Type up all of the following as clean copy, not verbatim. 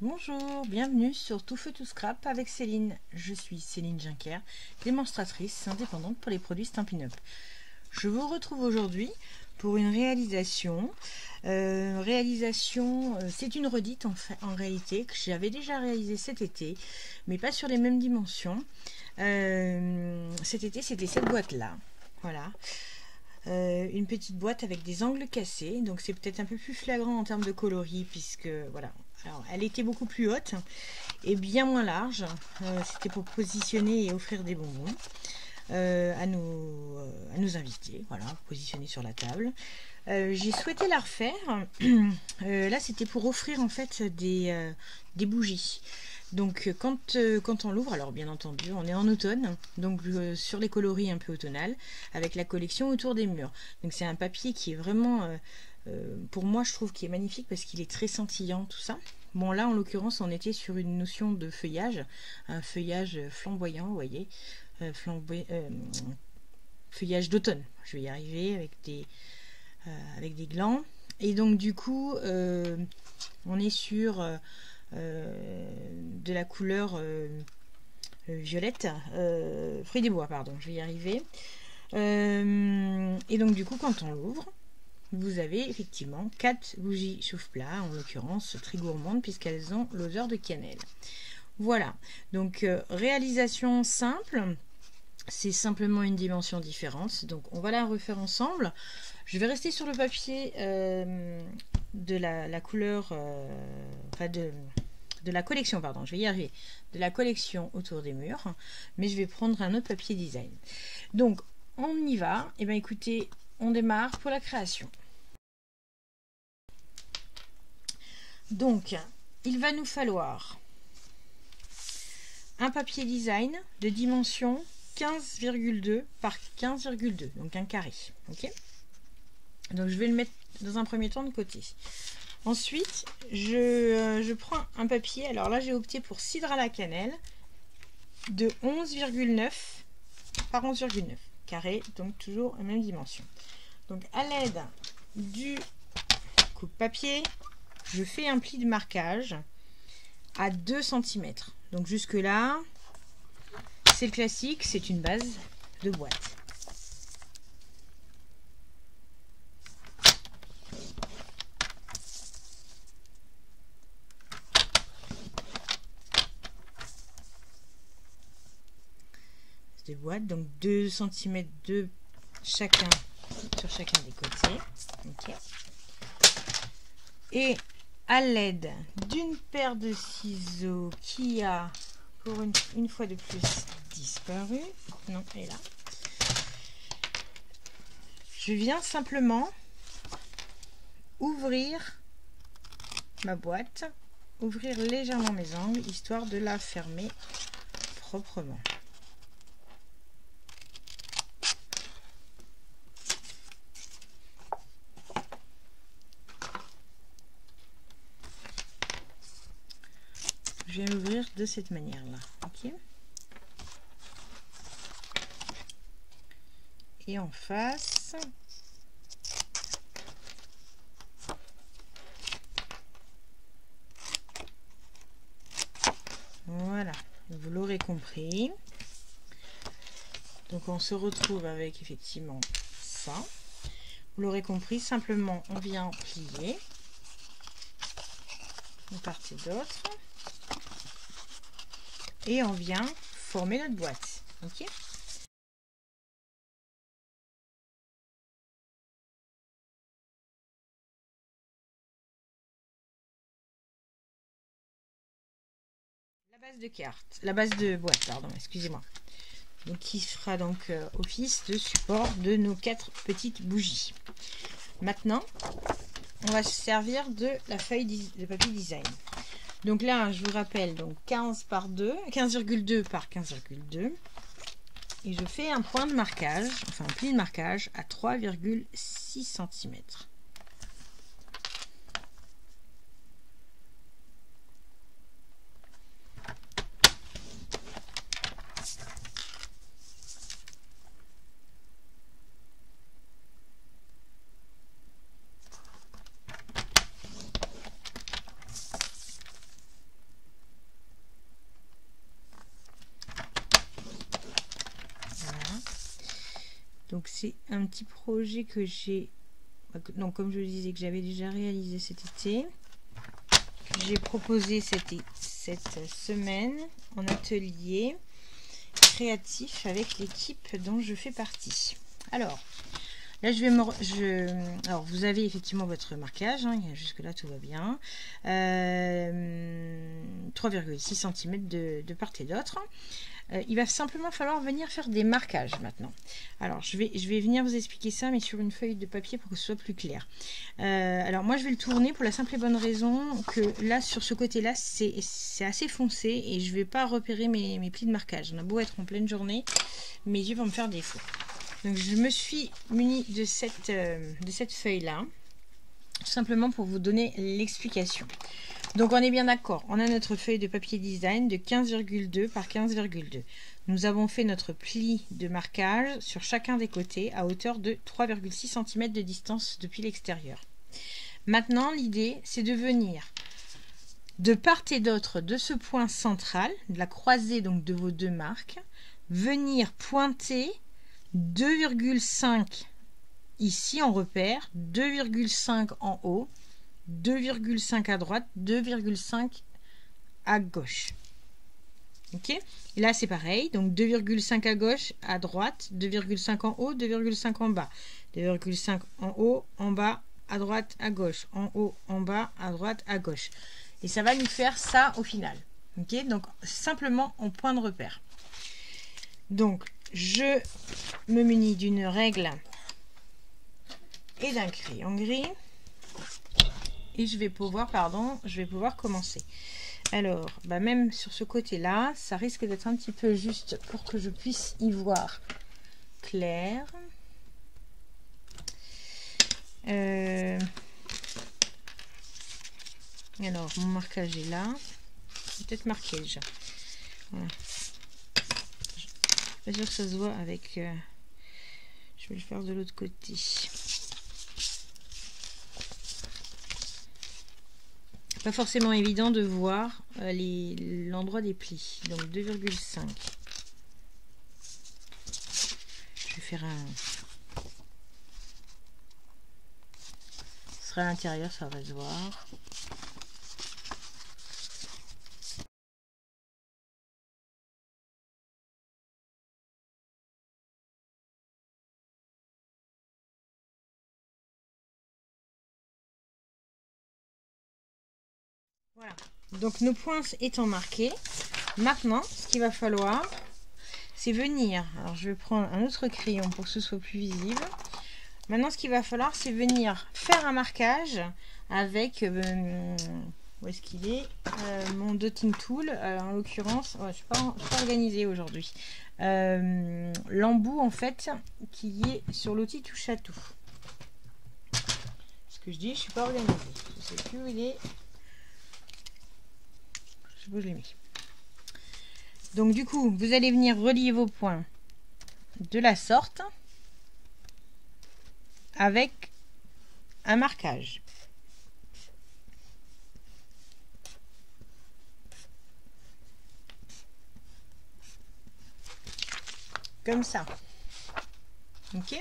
Bonjour, bienvenue sur Tout Feu Tout Scrap avec Céline. Je suis Céline Juncker, démonstratrice indépendante pour les produits Stampin' Up. Je vous retrouve aujourd'hui pour une réalisation. C'est une redite en réalité que j'avais déjà réalisée cet été, mais pas sur les mêmes dimensions. Cet été, c'était cette boîte-là. Voilà. Une petite boîte avec des angles cassés, donc c'est peut-être un peu plus flagrant en termes de coloris, puisque voilà. Alors, elle était beaucoup plus haute et bien moins large. C'était pour positionner et offrir des bonbons à nos invités. Voilà, positionner sur la table. J'ai souhaité la refaire. Là, c'était pour offrir en fait des bougies. Donc quand on l'ouvre, alors bien entendu, on est en automne, donc sur les coloris un peu automnales, avec la collection autour des murs. Donc c'est un papier qui est vraiment, pour moi je trouve qu'il est magnifique parce qu'il est très scintillant tout ça. Bon là en l'occurrence on était sur une notion de feuillage, un feuillage flamboyant, vous voyez, feuillage d'automne. Je vais y arriver avec des glands. Et donc du coup on est sur de la couleur violette, fruit des bois, pardon, je vais y arriver. Et donc du coup quand on l'ouvre, vous avez effectivement 4 bougies chauffe-plat, en l'occurrence très gourmandes puisqu'elles ont l'odeur de cannelle. Voilà, donc réalisation simple, c'est simplement une dimension différente, donc on va la refaire ensemble. Je vais rester sur le papier de la couleur, de la collection, pardon, je vais y arriver, de la collection autour des murs, mais je vais prendre un autre papier design. Donc, on y va. Et bien écoutez, on démarre pour la création. Donc, il va nous falloir un papier design de dimension 15,2 par 15,2, donc un carré. Ok. Donc, je vais le mettre dans un premier temps de côté. Ensuite, je prends un papier. Alors là, j'ai opté pour cidre à la cannelle de 11,9 par 11,9 carré, donc toujours la même dimension. Donc à l'aide du coupe-papier, je fais un pli de marquage à 2 cm. Donc jusque là, c'est le classique, c'est une base de boîte. Des boîtes, donc 2 cm de chacun sur chacun des côtés. Okay. Et à l'aide d'une paire de ciseaux qui a pour une fois de plus disparu, non, elle est là, je viens simplement ouvrir ma boîte, ouvrir légèrement mes angles histoire de la fermer proprement. Je vais l'ouvrir de cette manière là, ok. Et en face, voilà, vous l'aurez compris. Donc on se retrouve avec effectivement ça. Vous l'aurez compris, simplement on vient plier de part et d'autre. Et on vient former notre boîte. Ok. La base de carte, la base de boîte, pardon, excusez-moi. Donc qui fera donc office de support de nos 4 petites bougies. Maintenant, on va se servir de la feuille de papier design. Donc là, je vous rappelle, donc 15 par 2, 15,2 par 15,2. Et je fais un point de marquage, enfin un pli de marquage à 3,6 cm. Donc c'est un petit projet que j'ai, donc comme je le disais, que j'avais déjà réalisé cet été. J'ai proposé cette semaine en atelier créatif avec l'équipe dont je fais partie. Alors, là, alors, vous avez effectivement votre marquage, hein, jusque-là, tout va bien. 3,6 cm de part et d'autre. Il va simplement falloir venir faire des marquages maintenant. Alors, je vais venir vous expliquer ça, mais sur une feuille de papier pour que ce soit plus clair. Alors, moi, je vais le tourner pour la simple et bonne raison que là, sur ce côté-là, c'est assez foncé et je ne vais pas repérer mes plis de marquage. On a beau être en pleine journée, mes yeux vont me faire défaut. Donc, je me suis munie de cette feuille-là, tout simplement pour vous donner l'explication. Donc, on est bien d'accord. On a notre feuille de papier design de 15,2 par 15,2. Nous avons fait notre pli de marquage sur chacun des côtés à hauteur de 3,6 cm de distance depuis l'extérieur. Maintenant, l'idée, c'est de venir de part et d'autre de ce point central, de la croisée donc de vos deux marques, venir pointer 2,5 ici en repère, 2,5 en haut, 2,5 à droite, 2,5 à gauche. Ok, et là c'est pareil, donc 2,5 à gauche, à droite, 2,5 en haut, 2,5 en bas, 2,5 en haut, en bas, à droite, à gauche, en haut, en bas, à droite, à gauche. Et ça va nous faire ça au final. Ok, donc simplement en point de repère. Donc je me munis d'une règle et d'un crayon gris. Et je vais pouvoir commencer. Alors, même sur ce côté-là, ça risque d'être un petit peu juste pour que je puisse y voir clair. Alors, mon marquage est là. Peut-être marqué déjà. Voilà. Je suis pas sûre que ça se voit avec... je vais le faire de l'autre côté. Pas forcément évident de voir l'endroit des plis. Donc 2,5. Je vais faire un... Ce sera à l'intérieur, ça va se voir. Voilà, donc nos points étant marqués, maintenant ce qu'il va falloir, c'est venir, alors je vais prendre un autre crayon pour que ce soit plus visible. Maintenant ce qu'il va falloir, c'est venir faire un marquage avec, où est-ce qu'il est, mon dotting tool, en l'occurrence, je ne suis pas organisée aujourd'hui, l'embout en fait qui est sur l'outil touche à tout. Ce que je dis, je ne suis pas organisée, je ne sais plus où il est. Je l'ai mis. Donc du coup, vous allez venir relier vos points de la sorte avec un marquage. Comme ça. Ok.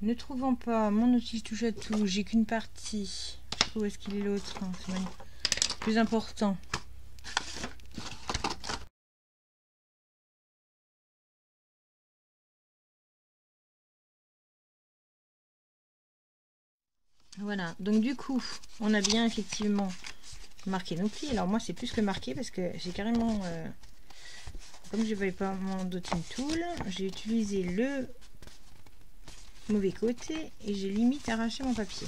Ne trouvant pas mon outil touche à tout, j'ai qu'une partie. Je sais pas où est-ce qu'il est l'autre. C'est plus important. Voilà, donc du coup, on a bien effectivement marqué nos plis. Alors moi, c'est plus que marqué parce que j'ai carrément, comme je n'avais pas mon dotting tool, j'ai utilisé le mauvais côté et j'ai limite arraché mon papier.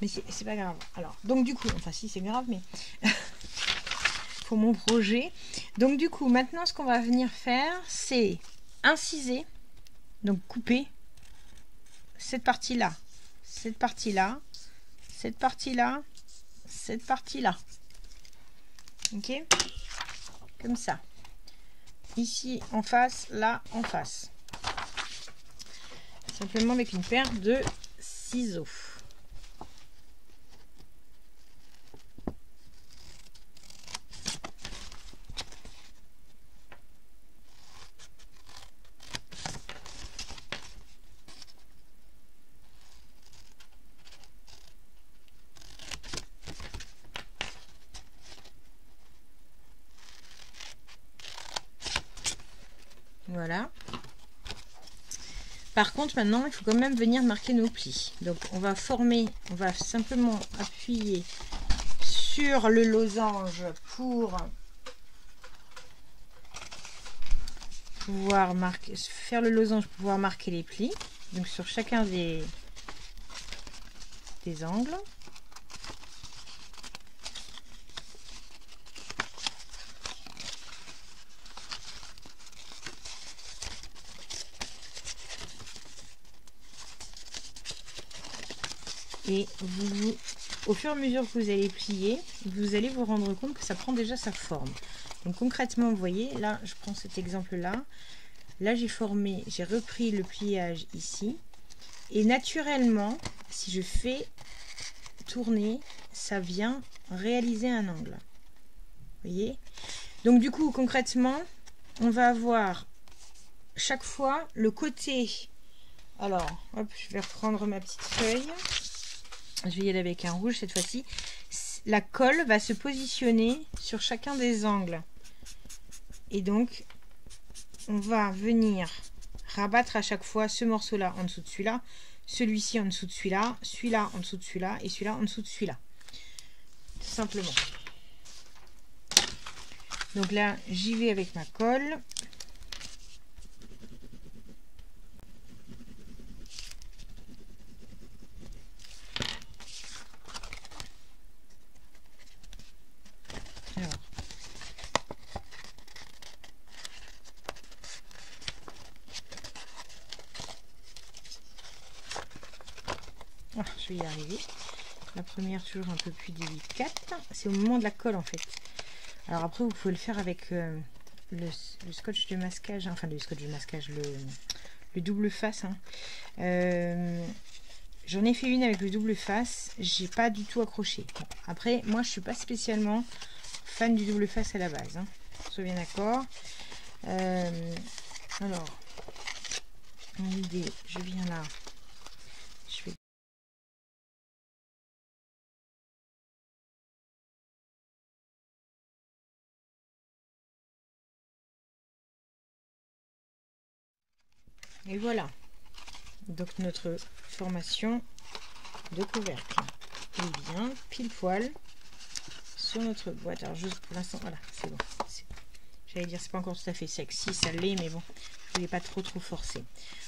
Mais c'est pas grave. Alors, donc du coup, enfin si c'est grave, mais pour mon projet. Donc du coup, maintenant, ce qu'on va venir faire, c'est inciser, donc couper cette partie-là, cette partie-là, cette partie-là, cette partie-là. Ok, comme ça. Ici en face, là en face. Simplement avec une paire de ciseaux. Voilà. Par contre, maintenant, il faut quand même venir marquer nos plis. Donc, on va simplement appuyer sur le losange pour pouvoir faire le losange pour pouvoir marquer les plis. Donc, sur chacun des angles. Et au fur et à mesure que vous allez plier, vous allez vous rendre compte que ça prend déjà sa forme. Donc concrètement, vous voyez, là, je prends cet exemple-là. Là, j'ai repris le pliage ici. Et naturellement, si je fais tourner, ça vient réaliser un angle. Vous voyez? Donc du coup, concrètement, on va avoir chaque fois le côté... Alors, hop, je vais reprendre ma petite feuille. Je vais y aller avec un rouge cette fois-ci. La colle va se positionner sur chacun des angles. Et donc, on va venir rabattre à chaque fois ce morceau-là en dessous de celui-là, celui-ci en dessous de celui-là, celui-là en dessous de celui-là et celui-là en dessous de celui-là. Tout simplement. Donc là, j'y vais avec ma colle. Je vais y arriver. La première toujours un peu plus délicate. C'est au moment de la colle en fait. Alors après vous pouvez le faire avec le scotch de masquage, enfin le scotch de masquage, le double face. Hein. J'en ai fait une avec le double face, j'ai pas du tout accroché. Bon, après moi je suis pas spécialement fan du double face à la base. Hein. Sois bien d'accord. Alors, mon idée, je viens là. Je vais et voilà, donc notre formation de couvercle est bien pile poil sur notre boîte. Alors juste pour l'instant, voilà, c'est bon. J'allais dire c'est pas encore tout à fait sec, si ça l'est, mais bon, je voulais pas trop forcer.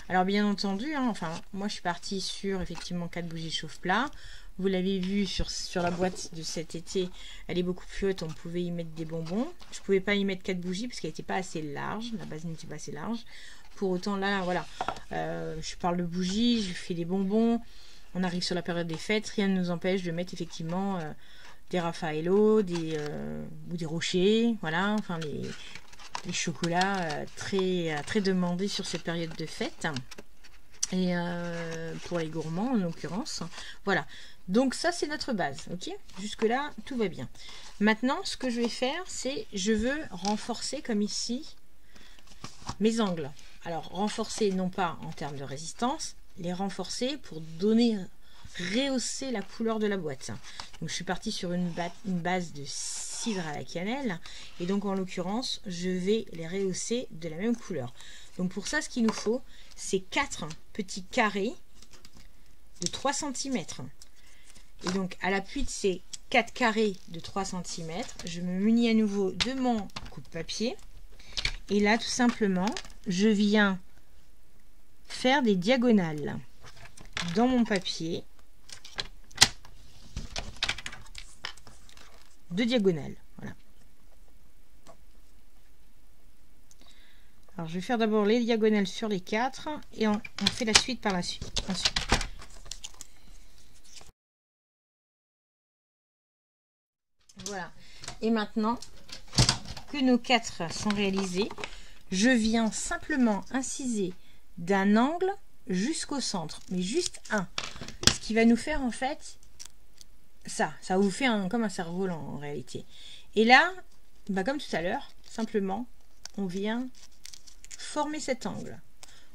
Alors bien entendu, hein, enfin moi je suis partie sur effectivement 4 bougies chauffe-plat. Vous l'avez vu sur la boîte de cet été, elle est beaucoup plus haute, on pouvait y mettre des bonbons. Je pouvais pas y mettre 4 bougies parce qu'elle n'était pas assez large, la base n'était pas assez large. Pour autant là, voilà, je parle de bougies, je fais des bonbons, on arrive sur la période des fêtes, rien ne nous empêche de mettre effectivement des Raffaello, ou des rochers, voilà, enfin les chocolats très demandés sur cette période de fête. Et pour les gourmands en l'occurrence, voilà. Donc ça c'est notre base, ok. Jusque là tout va bien. Maintenant ce que je vais faire, c'est je veux renforcer comme ici mes angles. Alors renforcer non pas en termes de résistance, les renforcer pour rehausser la couleur de la boîte. Donc je suis partie sur une base de cidre à la cannelle et donc en l'occurrence je vais les rehausser de la même couleur. Donc pour ça ce qu'il nous faut c'est 4 petits carrés de 3 cm. Et donc à l'appui de ces 4 carrés de 3 cm, je me munis à nouveau de mon coupe-papier. Et là tout simplement, je viens faire des diagonales dans mon papier. 2 diagonales. Voilà. Alors je vais faire d'abord les diagonales sur les 4 et on fait la suite par la suite. Ensuite. Voilà. Et maintenant que nos 4 sont réalisés, je viens simplement inciser d'un angle jusqu'au centre, mais juste un. Ce qui va nous faire en fait ça vous fait comme un cerf-volant en réalité. Et là, bah comme tout à l'heure, simplement, on vient former cet angle.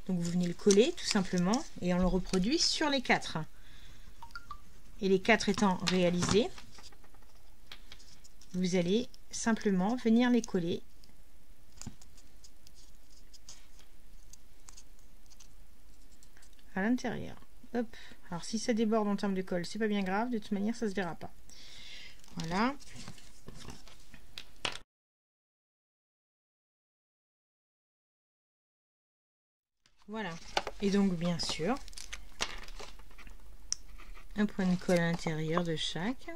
Donc vous venez le coller tout simplement et on le reproduit sur les 4. Et les 4 étant réalisés, vous allez simplement venir les coller à l'intérieur. Hop. Alors si ça déborde en termes de colle, c'est pas bien grave, de toute manière ça se verra pas. Voilà. Voilà. Et donc bien sûr, un point de colle à l'intérieur de chaque.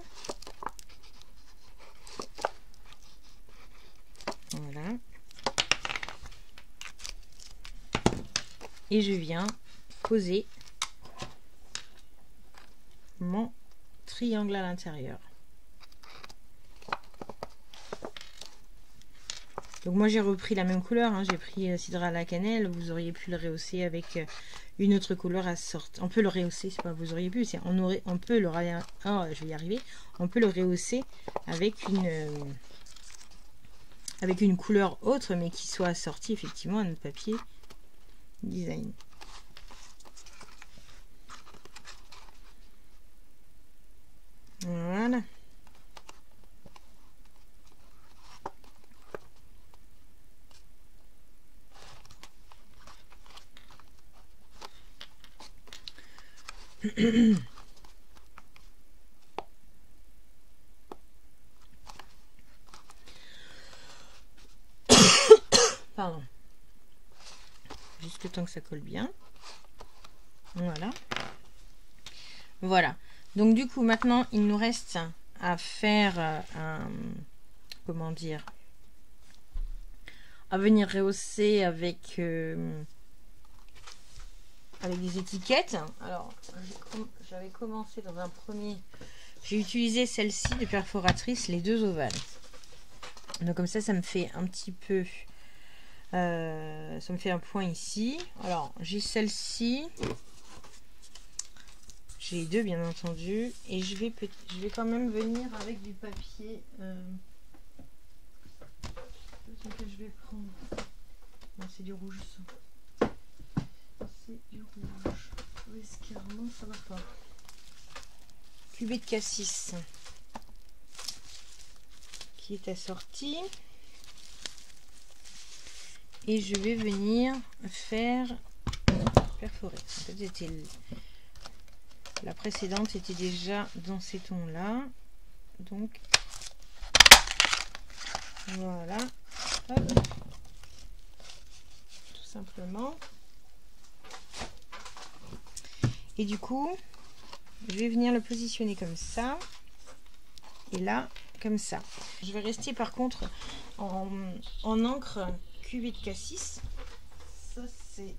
Voilà. Et je viens poser mon triangle à l'intérieur. Donc moi j'ai repris la même couleur, hein. J'ai pris Cidre à la cannelle. Vous auriez pu le rehausser avec une autre couleur à sorte. On peut le rehausser, c'est pas vous auriez pu, c'est on peut le je vais y arriver. On peut le rehausser avec une couleur autre, mais qui soit assortie effectivement à notre papier design. Voilà. Pardon. Juste le temps que ça colle bien. Voilà. Voilà. Donc du coup, maintenant, il nous reste à faire comment dire, à venir rehausser avec des étiquettes. Alors, j'avais commencé dans un premier. J'ai utilisé celle-ci de perforatrice, les deux ovales. Donc comme ça me fait un petit peu. Ça me fait un point ici. Alors, j'ai celle-ci. J'ai les deux, bien entendu. Et je vais quand même venir avec du papier. Que je vais prendre. Non, c'est du rouge. C'est du rouge. Où est-ce carrément ça va pas? Cubé de cassis qui est assorti. Et je vais venir faire perforer. En fait, la précédente était déjà dans ces tons là. Donc voilà. Hop. Tout simplement. Et du coup, je vais venir le positionner comme ça. Et là, comme ça. Je vais rester par contre en encre cuvée de cassis. Ça, c'est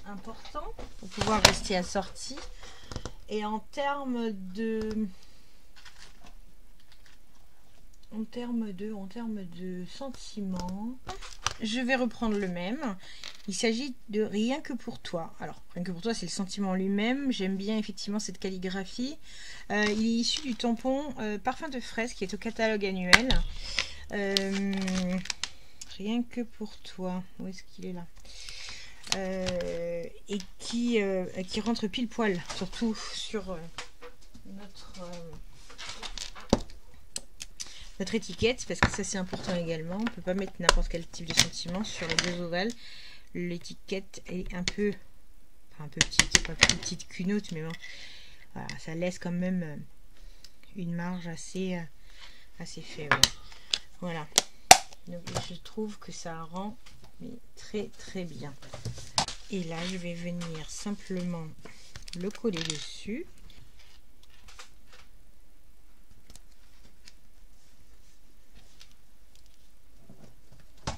important pour pouvoir rester assorti. Et en termes de sentiments, je vais reprendre le même. Il s'agit de Rien que pour toi. Alors, Rien que pour toi, c'est le sentiment lui-même. J'aime bien effectivement cette calligraphie. Il est issu du tampon Parfum de fraise qui est au catalogue annuel. Rien que pour toi. Où est-ce qu'il est là? Et qui rentre pile poil, surtout sur notre étiquette, parce que ça c'est important également. On peut pas mettre n'importe quel type de sentiment sur les deux ovales. L'étiquette est un peu petite, c'est pas plus petite qu'une autre, mais bon, voilà, ça laisse quand même une marge assez faible. Voilà, donc je trouve que ça rend très très bien. Et là je vais venir simplement le coller dessus.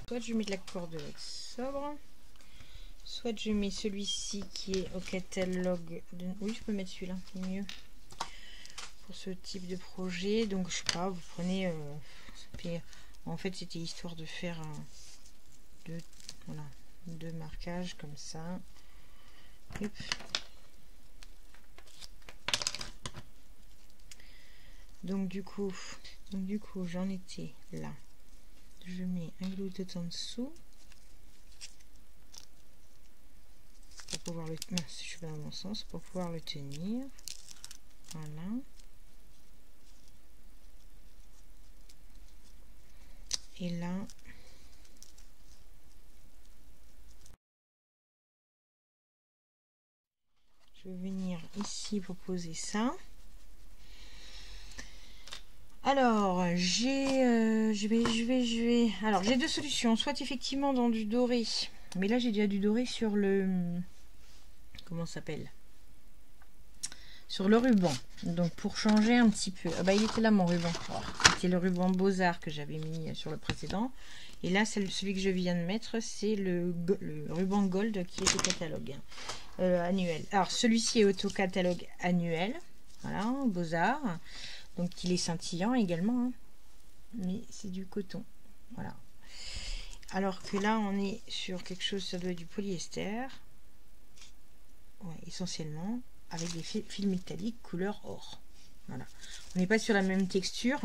Soit je mets de la cordelette sobre, soit je mets celui-ci qui est au catalogue de... Oui, je peux mettre celui-là, c'est mieux pour ce type de projet. Donc je sais pas, vous prenez en fait c'était histoire de faire deux marquages comme ça. Hop. Donc du coup j'en étais là. Je mets un glue tout en dessous pour pouvoir le tenir. Je suis pas dans mon sens, pour pouvoir le tenir. Voilà. Et là, je vais venir ici pour poser ça. Alors, alors, j'ai deux solutions. Soit effectivement dans du doré. Mais là, j'ai déjà du doré sur le... Comment ça s'appelle? Sur le ruban. Donc, pour changer un petit peu. Ah bah, il était là, mon ruban. Oh, c'était le ruban Beaux-Arts que j'avais mis sur le précédent. Et là, celui que je viens de mettre, c'est le ruban Gold qui est au catalogue annuel. Alors, celui-ci est au catalogue annuel. Voilà, Beaux-Arts. Donc il est scintillant également, hein. Mais c'est du coton. Voilà. Alors que là, on est sur quelque chose, ça doit être du polyester. Ouais, essentiellement, avec des fils métalliques couleur or. Voilà. On n'est pas sur la même texture.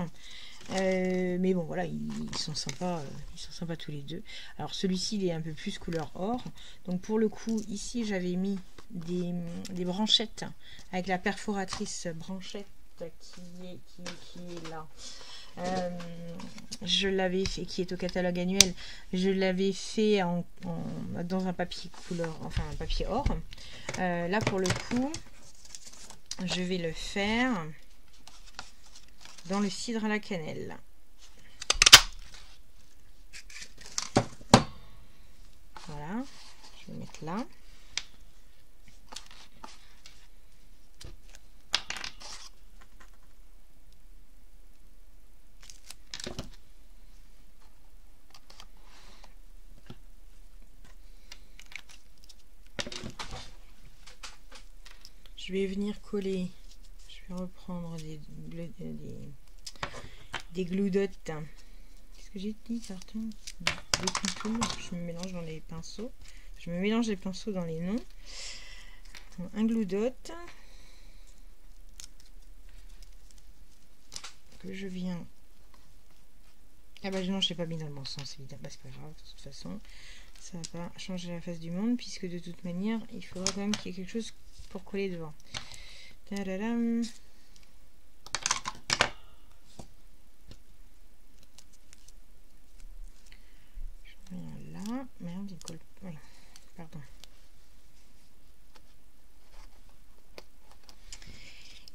Mais bon, voilà, ils sont sympas tous les deux. Alors celui-ci, il est un peu plus couleur or. Donc pour le coup, ici, j'avais mis des branchettes avec la perforatrice branchette qui est là. Je l'avais fait, qui est au catalogue annuel. Je l'avais fait dans un papier couleur, enfin un papier or. Là pour le coup, je vais le faire dans le cidre à la cannelle. Voilà, je vais mettre là. Je vais venir coller, je vais reprendre des glue dots. Qu'est-ce que j'ai dit, pardon? Des pinceaux. Je me mélange dans les pinceaux. Je me mélange les pinceaux dans les noms. Un glue dot que je viens. Ah bah non, je n'ai pas mis dans le bon sens, évidemment. Bah, c'est pas grave, de toute façon, ça va pas changer la face du monde, puisque de toute manière, il faudra quand même qu'il y ait quelque chose pour coller devant. Tadadam. Je viens là. Merde, il colle. Oui, pardon.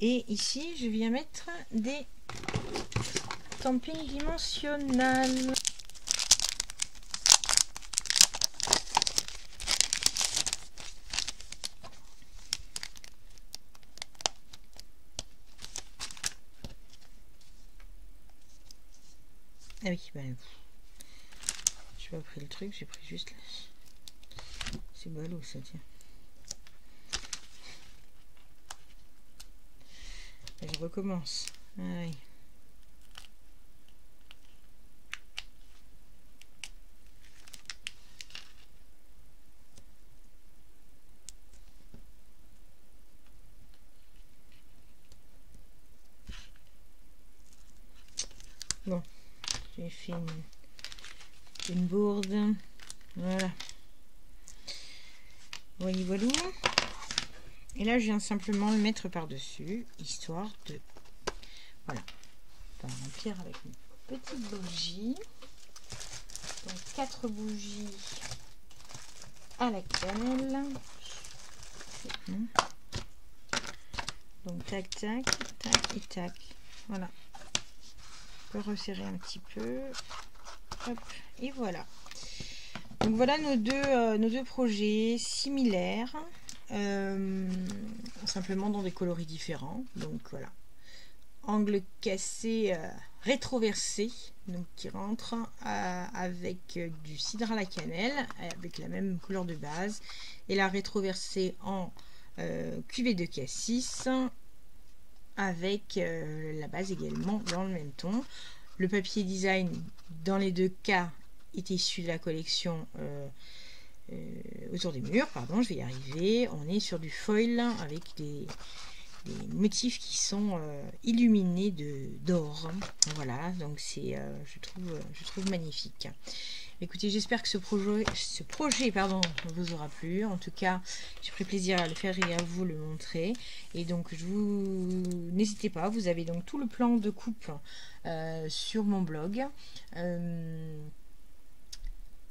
Et ici, je viens mettre des stampings dimensionnels. Ah oui, ben, je n'ai pas pris le truc, j'ai pris juste là. C'est ballot ça, tiens. Et je recommence. Ah oui. Bon, j'ai fait une bourde. Voilà. Voyez, voilà. Et là, je viens simplement le mettre par-dessus, histoire de... Voilà. On va remplir avec une petite bougie. Donc, 4 bougies à la cannelle. Donc, tac, tac, tac et tac. Voilà. On peut resserrer un petit peu. Hop, et voilà. Donc voilà nos deux projets similaires, simplement dans des coloris différents. Donc voilà, angle cassé rétroversé, donc qui rentre avec du cidre à la cannelle, avec la même couleur de base, et la rétroversée en cuvée de cassis, avec la base également dans le même ton. Le papier design dans les deux cas est issu de la collection autour des murs, pardon, je vais y arriver. On est sur du foil avec des motifs qui sont illuminés d'or. Voilà, donc c'est je trouve magnifique. Écoutez, j'espère que ce projet vous aura plu. En tout cas, j'ai pris plaisir à le faire et à vous le montrer. Et donc, n'hésitez pas, vous avez donc tout le plan de coupe sur mon blog.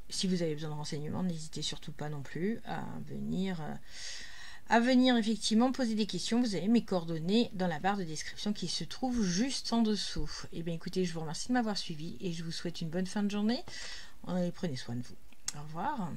Si vous avez besoin de renseignements, n'hésitez surtout pas non plus à venir à venir effectivement poser des questions. Vous avez mes coordonnées dans la barre de description qui se trouve juste en dessous. Et bien écoutez, je vous remercie de m'avoir suivi et je vous souhaite une bonne fin de journée. Et prenez soin de vous. Au revoir.